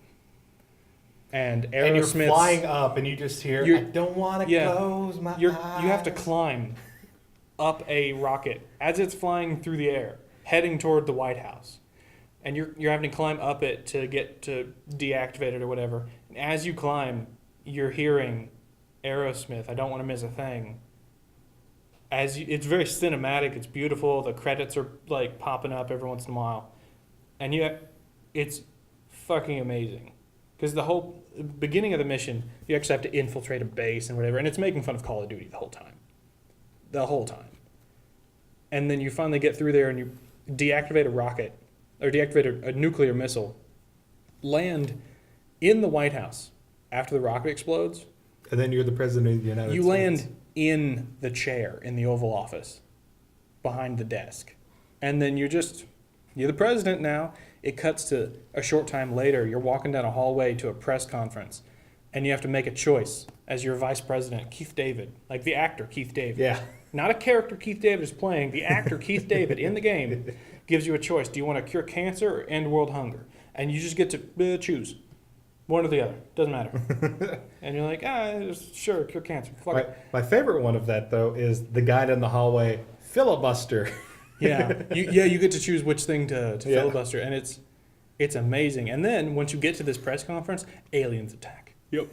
and And you're Aerosmith's flying up, and you just hear, You're- "I don't want to yeah. close my you eyes." have to climb up a rocket as it's flying through the air, heading toward the White House. And you're having to climb up it to get to deactivate it or whatever. And as you climb, you're hearing Aerosmith, "I Don't Want to Miss a Thing." It's very cinematic, it's beautiful, the credits are like popping up every once in a while. And it's fucking amazing. Because the whole beginning of the mission, you actually have to infiltrate a base and whatever, and it's making fun of Call of Duty the whole time. The whole time. And then you finally get through there and you deactivate a rocket, or deactivate a nuclear missile, land in the White House after the rocket explodes. And then you're the president of the United States. You land in the chair in the Oval Office, behind the desk. And then you're the president now. It cuts to a short time later. You're walking down a hallway to a press conference, and you have to make a choice as your vice president, Keith David, like the actor Keith David. Yeah. Not a character Keith David is playing. The actor Keith David in the game gives you a choice. Do you want to cure cancer or end world hunger? And you just get to choose. One or the other. Doesn't matter. And you're like, sure, cure cancer. Fuck it. My favorite one of that, though, is the guy in the hallway, filibuster. Yeah, you get to choose which thing to filibuster, and it's amazing. And then once you get to this press conference, aliens attack. Yep.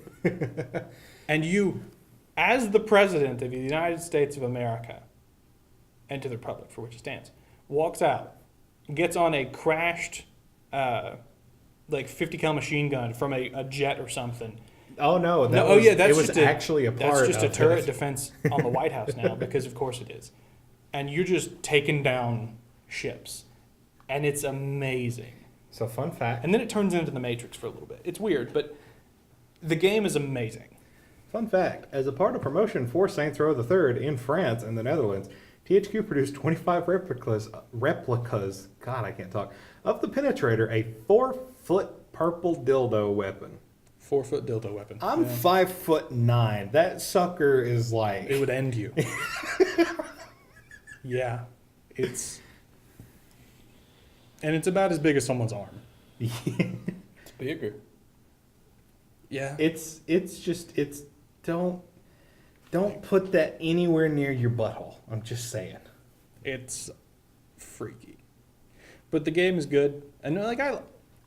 And you, as the president of the United States of America, and to the republic for which it stands, walks out, gets on a crashed, like 50 cal machine gun from a jet or something. Oh no! That's was actually a part. That's just a of turret it. defense on the White House now, because of course it is. And you're just taking down ships, and it's amazing. So fun fact. And then it turns into the Matrix for a little bit. It's weird, but the game is amazing. Fun fact: as a part of promotion for Saints Row the Third in France and the Netherlands, THQ produced 25 replicas. God, I can't talk. Of the Penetrator, a 4-foot purple dildo weapon. 4-foot dildo weapon. I'm 5'9". That sucker is like. It would end you. Yeah, it's about as big as someone's arm. It's bigger. Yeah, It's don't put that anywhere near your butthole. I'm just saying. it's freaky, but the game is good. And like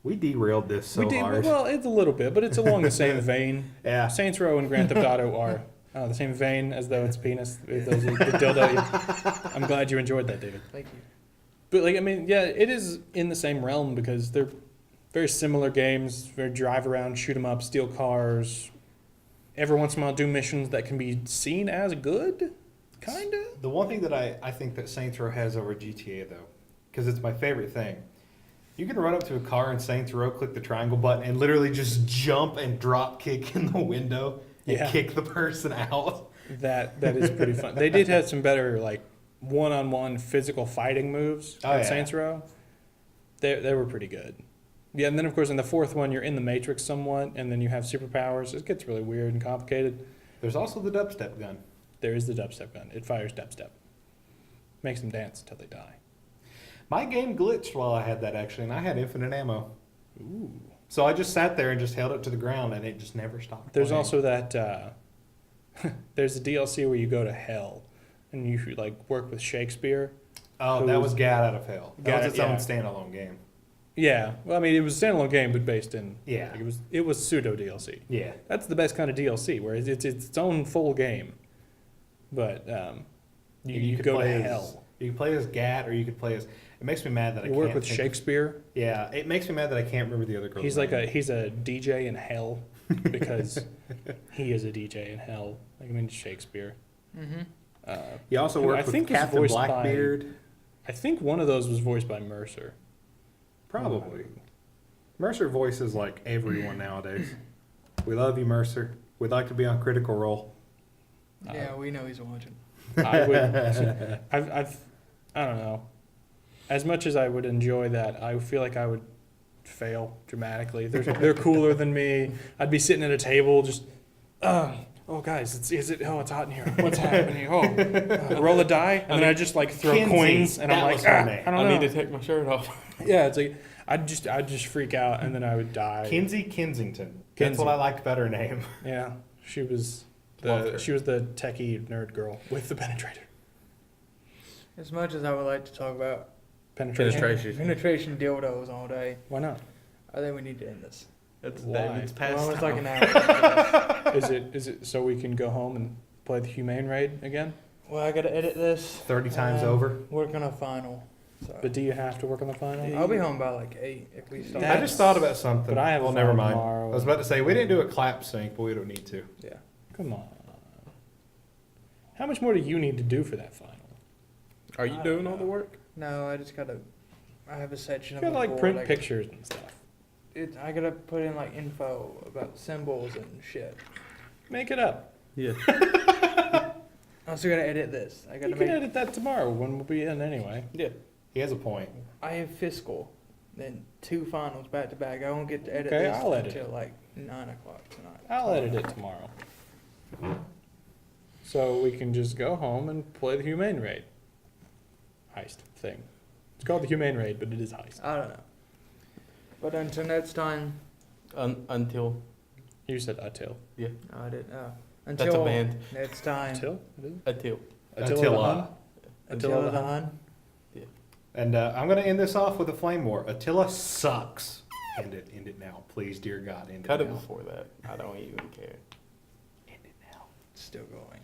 We derailed this so hard. well, it's a little bit, but it's along the same vein. Yeah. Saints Row and Grand Theft Auto are the same vein, as though it's penis. Those are the dildo. I'm glad you enjoyed that, David. Thank you. But like, I mean, yeah, it is in the same realm because they're very similar games. Very drive around, shoot 'em up, steal cars. Every once in a while, do missions that can be seen as good, kinda. The one thing that I think that Saints Row has over GTA, though, because it's my favorite thing, you can run up to a car in Saints Row, click the triangle button, and literally just jump and drop kick in the window and Yeah. kick the person out. That is pretty fun. They did have some better like one-on-one physical fighting moves Oh, in yeah. Saints Row. They were pretty good. Yeah, and then of course in the 4th one you're in the Matrix somewhat, and then you have superpowers. It gets really weird and complicated. There's also the dubstep gun. There is the dubstep gun. It fires dubstep. Makes them dance until they die. My game glitched while I had that, actually, and I had infinite ammo. Ooh. So I just sat there and just held it to the ground, and it just never stopped There's playing. also that. There's a DLC where you go to hell, and you like work with Shakespeare. Oh, that was Gat Out of Hell. That Gat- was its own yeah. standalone game. Yeah, well, I mean, it was a standalone game, but based in Yeah. like, it was pseudo DLC. Yeah. That's the best kind of DLC, where it's its own full game. But you could go to play as- hell. You could play as Gat, or you could play as. It makes me mad that I You can't work with think- Shakespeare. Yeah, it makes me mad that I can't remember the other girl's He's like name. he's a DJ in hell because he is a DJ in hell. Like I mean Shakespeare. Mm-hmm. You also who work I with think was Captain voiced by- Blackbeard. I think one of those was voiced by Mercer. Probably. Mercer voices like everyone nowadays. We love you, Mercer. We'd like to be on Critical Role. Yeah, we know he's watching. I would. I don't know. As much as I would enjoy that, I feel like I would fail dramatically. They're cooler than me. I'd be sitting at a table just, oh guys, it's hot in here. What's happening? Roll a die, and then I just like throw Kinsey, coins, and I'm that like, was her name. I don't I know. need to take my shirt off. Yeah, it's like I'd just freak out, and then I would die. Kinsey Kensington. That's Kinsey. what I liked about her name. Yeah, she was Loved her. the techie nerd girl with the penetrator. As much as I would like to talk about Penetration. penetration dildos all day, Why not? I think we need to end this. That's Why? David's Well, past. it's like an hour. Is it so we can go home and play the humane raid again? Well, I gotta edit this. 30 times Um, over. Work on a final. So But do you have to work on the final? I'll be home by like 8 if we start. I just thought about something. But I have a well, never final mind. tomorrow. I was about to say, we didn't do a clap sync, but we don't need to. Yeah. Come on. How much more do you need to do for that final? Are you doing all the work? No, I just gotta. I have a section You of gotta the like board, print pictures and stuff. I gotta put in like info about symbols and shit. Make it up. Yeah. I also gotta edit this. I gotta You can make. edit that tomorrow when we'll be in anyway. Yeah. He has a point. I have fiscal, then 2 finals back to back. I won't get to edit Okay, this I'll edit until like 9 o'clock tonight. I'll edit it tomorrow. So we can just go home and play the humane raid. Heist thing. It's called the humane raid, but it is heist. I don't know. But until next time, Until. You said Attila. no, I didn't. That's a Until band. next time. Attila? It is? Until. Attila the Hun? Attila the Hun? Hun. And I'm going to end this off with a flame war. Attila sucks. End it now. Please, dear God, end Cut it it now. before that. I don't even care. End it now. Still going.